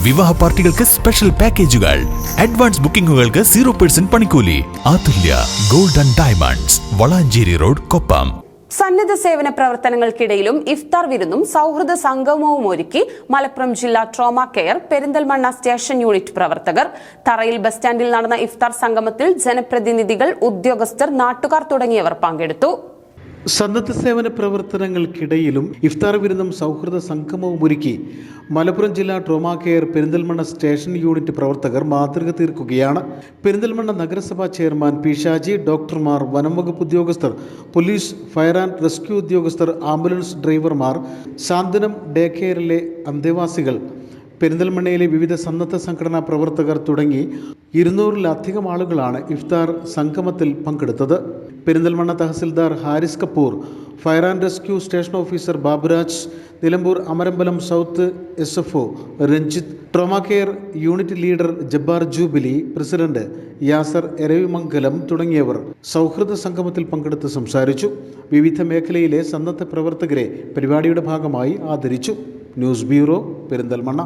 വിവാഹ പാർട്ടികൾക്ക് സ്പെഷ്യൽ പാക്കേജുകൾ, അഡ്വാൻസ് ബുക്കിംഗുകൾക്ക് 0% പണിക്കൂലി. Atulya gold and diamonds, Valanchery road, Koppam. സന്നദ്ധ സേവന പ്രവർത്തനങ്ങൾക്കിടയിലും ഇഫ്താർ വിരുന്നും സൗഹൃദ സംഗമവും ഒരുക്കി മലപ്പുറം ജില്ലാ trauma care Perinthalmanna station unit പ്രവർത്തകർ. തറയിൽ ബസ് സ്റ്റാൻഡിൽ നടന്ന ഇഫ്താർ സംഗമത്തിൽ ജനപ്രതിനിധികൾ, ഉദ്യോഗസ്ഥർ, നാട്ടുകാർ തുടങ്ങിയവർ പങ്കെടുത്തു. സന്നദ്ധ സേവന പ്രവർത്തനങ്ങൾക്കിടയിലും ഇഫ്താർ വിരുന്നും സൗഹൃദ സംഗമവും ഒരുക്കി മലപ്പുറം ജില്ലാ trauma care Perinthalmanna station unit പ്രവർത്തകർ മാതൃക തീർക്കുകയാണ്. പെരിന്തൽമണ്ണ നഗരസഭാ ചെയർമാൻ പി ഷാജി, ഡോക്ടർമാർ, വനംവകുപ്പ് ഉദ്യോഗസ്ഥർ, പോലീസ്, ഫയർ ആൻഡ് റെസ്ക്യൂ ഉദ്യോഗസ്ഥർ, ആംബുലൻസ് ഡ്രൈവർമാർ, സാന്ത്വനം ഡേ കെയറിലെ അന്തേവാസികൾ, പെരിന്തൽമണ്ണയിലെ വിവിധ സന്നദ്ധ സംഘടനാ പ്രവർത്തകർ തുടങ്ങി 200-ലധികം ആളുകളാണ് ഇഫ്താർ സംഗമത്തിൽ പങ്കെടുത്തത്. പെരിന്തൽമണ്ണ തഹസിൽദാർ Haris Kapoor, fire and rescue station officer Baburaj, Nilambur Amarambalam south SFO Ranjith, trauma care unit leader Jabbar Jubilee, president Yasar Eravimangalam തുടങ്ങിയവർ സൗഹൃദ സംഗമത്തിൽ പങ്കെടുത്ത് സംസാരിച്ചു. വിവിധ മേഖലയിലെ സന്നദ്ധ പ്രവർത്തകരെ പരിപാടിയുടെ ഭാഗമായി ആദരിച്ചു. News bureau, Perinthalmanna.